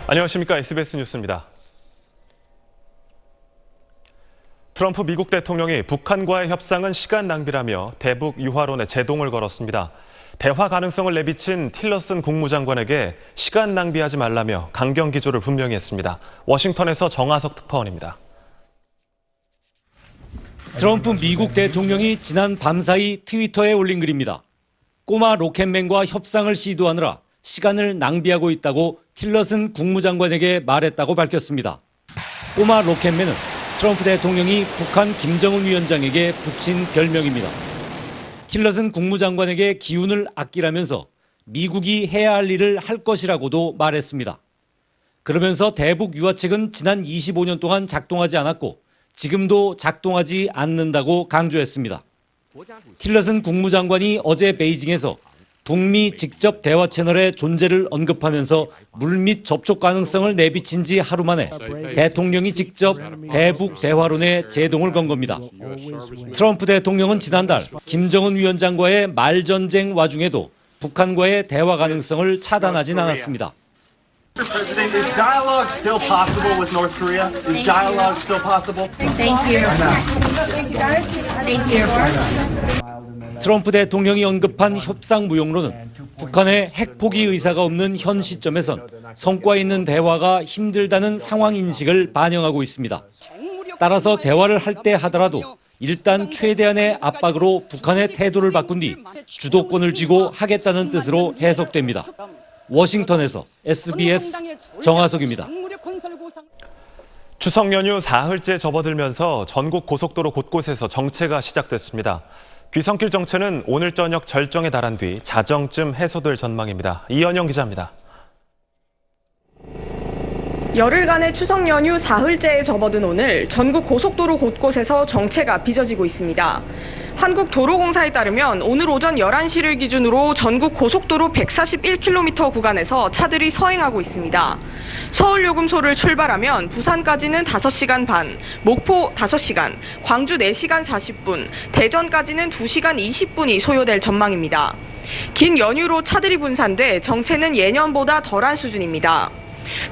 안녕하십니까. SBS 뉴스입니다. 트럼프 미국 대통령이 북한과의 협상은 시간 낭비라며 대북 유화론에 제동을 걸었습니다. 대화 가능성을 내비친 틸러슨 국무장관에게 시간 낭비하지 말라며 강경 기조를 분명히 했습니다. 워싱턴에서 정하석 특파원입니다. 트럼프 미국 대통령이 지난 밤사이 트위터에 올린 글입니다. 꼬마 로켓맨과 협상을 시도하느라 시간을 낭비하고 있다고 틸러슨 국무장관에게 말했다고 밝혔습니다. 꼬마 로켓맨은 트럼프 대통령이 북한 김정은 위원장에게 붙인 별명입니다. 틸러슨 국무장관에게 기운을 아끼라면서 미국이 해야 할 일을 할 것이라고도 말했습니다. 그러면서 대북 유화책은 지난 25년 동안 작동하지 않았고 지금도 작동하지 않는다고 강조했습니다. 틸러슨 국무장관이 어제 베이징에서 북미 직접 대화 채널의 존재를 언급하면서 물밑 접촉 가능성을 내비친 지 하루 만에 대통령이 직접 대북 대화론에 제동을 건 겁니다. 트럼프 대통령은 지난달 김정은 위원장과의 말전쟁 와중에도 북한과의 대화 가능성을 차단하진 않았습니다. Mr. President, is dialogue still possible with North Korea? Is dialogue still possible? Thank you. Thank you. 트럼프 대통령이 언급한 협상 무용론은 북한의 핵 포기 의사가 없는 현 시점에선 성과 있는 대화가 힘들다는 상황 인식을 반영하고 있습니다. 따라서 대화를 할 때 하더라도 일단 최대한의 압박으로 북한의 태도를 바꾼 뒤 주도권을 쥐고 하겠다는 뜻으로 해석됩니다. 워싱턴에서 SBS 정하석입니다. 추석 연휴 사흘째 접어들면서 전국 고속도로 곳곳에서 정체가 시작됐습니다. 귀성길 정체는 오늘 저녁 절정에 달한 뒤 자정쯤 해소될 전망입니다. 이현영 기자입니다. 열흘간의 추석 연휴 사흘째에 접어든 오늘 전국 고속도로 곳곳에서 정체가 빚어지고 있습니다. 한국도로공사에 따르면 오늘 오전 11시를 기준으로 전국 고속도로 141km 구간에서 차들이 서행하고 있습니다. 서울요금소를 출발하면 부산까지는 5시간 반, 목포 5시간, 광주 4시간 40분, 대전까지는 2시간 20분이 소요될 전망입니다. 긴 연휴로 차들이 분산돼 정체는 예년보다 덜한 수준입니다.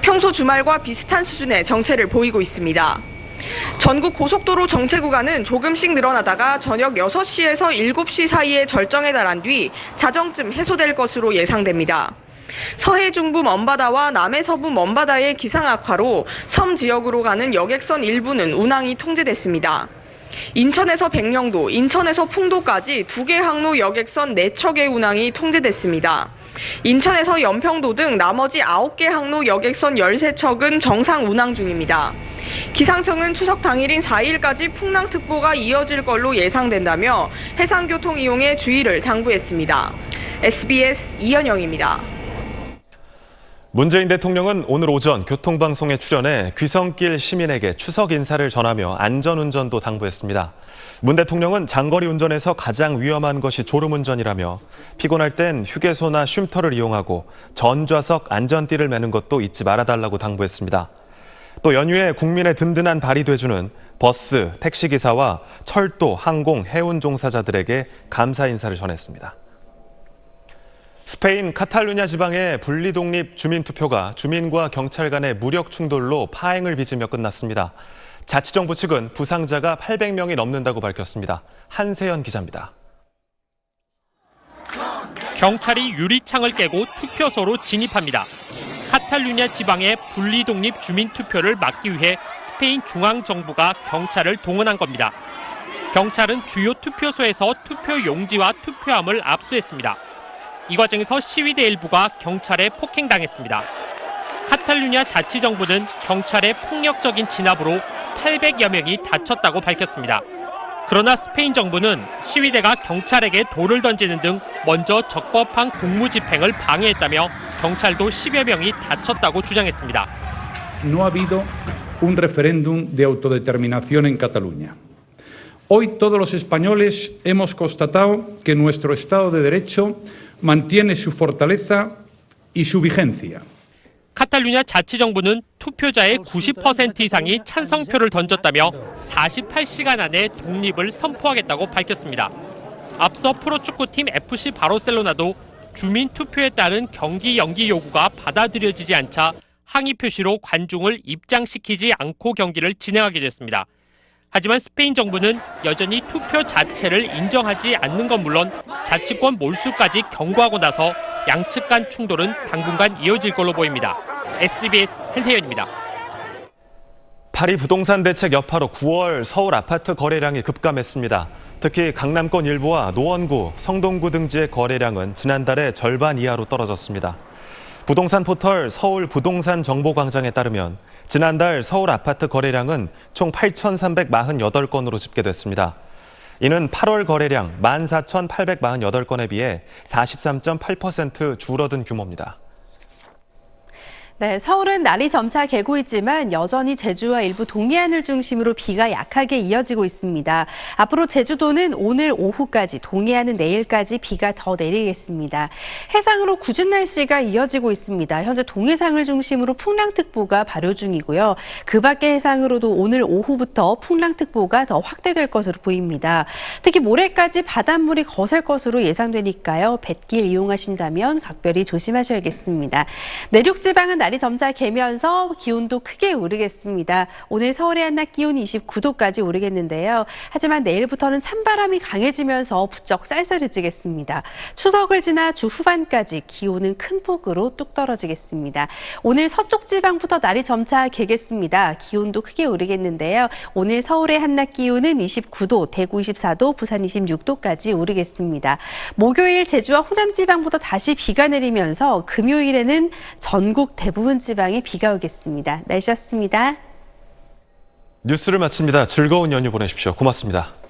평소 주말과 비슷한 수준의 정체를 보이고 있습니다. 전국 고속도로 정체 구간은 조금씩 늘어나다가 저녁 6시에서 7시 사이에 절정에 달한 뒤 자정쯤 해소될 것으로 예상됩니다. 서해 중부 먼바다와 남해 서부 먼바다의 기상 악화로 섬 지역으로 가는 여객선 일부는 운항이 통제됐습니다. 인천에서 백령도, 인천에서 풍도까지 2개 항로 여객선 4척의 운항이 통제됐습니다. 인천에서 연평도 등 나머지 9개 항로 여객선 13척은 정상 운항 중입니다. 기상청은 추석 당일인 4일까지 풍랑특보가 이어질 걸로 예상된다며 해상교통 이용에 주의를 당부했습니다. SBS 이현영입니다. 문재인 대통령은 오늘 오전 교통방송에 출연해 귀성길 시민에게 추석 인사를 전하며 안전운전도 당부했습니다. 문 대통령은 장거리 운전에서 가장 위험한 것이 졸음운전이라며 피곤할 땐 휴게소나 쉼터를 이용하고 전좌석 안전띠를 매는 것도 잊지 말아달라고 당부했습니다. 또 연휴에 국민의 든든한 발이 돼주는 버스, 택시기사와 철도, 항공, 해운 종사자들에게 감사 인사를 전했습니다. 스페인 카탈루냐 지방의 분리독립 주민투표가 주민과 경찰 간의 무력 충돌로 파행을 빚으며 끝났습니다. 자치정부 측은 부상자가 800명이 넘는다고 밝혔습니다. 한세연 기자입니다. 경찰이 유리창을 깨고 투표소로 진입합니다. 카탈루냐 지방의 분리독립 주민투표를 막기 위해 스페인 중앙정부가 경찰을 동원한 겁니다. 경찰은 주요 투표소에서 투표 용지와 투표함을 압수했습니다. 이 과정에서 시위대 일부가 경찰에 폭행당했습니다. 카탈루냐 자치정부는 경찰의 폭력적인 진압으로 800여 명이 다쳤다고 밝혔습니다. 그러나 스페인 정부는 시위대가 경찰에게 돌을 던지는 등 먼저 적법한 공무집행을 방해했다며 경찰도 10여 명이 다쳤다고 주장했습니다. No ha habido un referéndum de autodeterminación en Cataluña. Hoy todos los españoles hemos constatado que nuestro Estado de Derecho mantiene su fortaleza y su vigencia. 카탈루냐 자치정부는 투표자의 90% 이상이 찬성표를 던졌다며 48시간 안에 독립을 선포하겠다고 밝혔습니다. 앞서 프로축구팀 FC 바르셀로나도 주민 투표에 따른 경기 연기 요구가 받아들여지지 않자 항의 표시로 관중을 입장시키지 않고 경기를 진행하게 됐습니다. 하지만 스페인 정부는 여전히 투표 자체를 인정하지 않는 건 물론 자치권 몰수까지 경고하고 나서 양측 간 충돌은 당분간 이어질 걸로 보입니다. SBS 한세현입니다. 파리 부동산 대책 여파로 9월 서울 아파트 거래량이 급감했습니다. 특히 강남권 일부와 노원구, 성동구 등지의 거래량은 지난달에 절반 이하로 떨어졌습니다. 부동산 포털 서울 부동산 정보광장에 따르면 지난달 서울 아파트 거래량은 총 8,348건으로 집계됐습니다. 이는 8월 거래량 14,848건에 비해 43.8% 줄어든 규모입니다. 네, 서울은 날이 점차 개고 있지만 여전히 제주와 일부 동해안을 중심으로 비가 약하게 이어지고 있습니다. 앞으로 제주도는 오늘 오후까지, 동해안은 내일까지 비가 더 내리겠습니다. 해상으로 궂은 날씨가 이어지고 있습니다. 현재 동해상을 중심으로 풍랑특보가 발효 중이고요. 그 밖의 해상으로도 오늘 오후부터 풍랑특보가 더 확대될 것으로 보입니다. 특히 모레까지 바닷물이 거셀 것으로 예상되니까요. 뱃길 이용하신다면 각별히 조심하셔야겠습니다. 내륙 지방은 날이 점차 개면서 기온도 크게 오르겠습니다. 오늘 서울의 한낮 기온이 29도까지 오르겠는데요. 하지만 내일부터는 찬바람이 강해지면서 부쩍 쌀쌀해지겠습니다. 추석을 지나 주 후반까지 기온은 큰 폭으로 뚝 떨어지겠습니다. 오늘 서쪽 지방부터 날이 점차 개겠습니다. 기온도 크게 오르겠는데요. 오늘 서울의 한낮 기온은 29도, 대구 24도, 부산 26도까지 오르겠습니다. 목요일 제주와 호남 지방부터 다시 비가 내리면서 금요일에는 전국 대부분 지방에 비가 오겠습니다. 날씨였습니다. 뉴스를 마칩니다. 즐거운 연휴 보내십시오. 고맙습니다.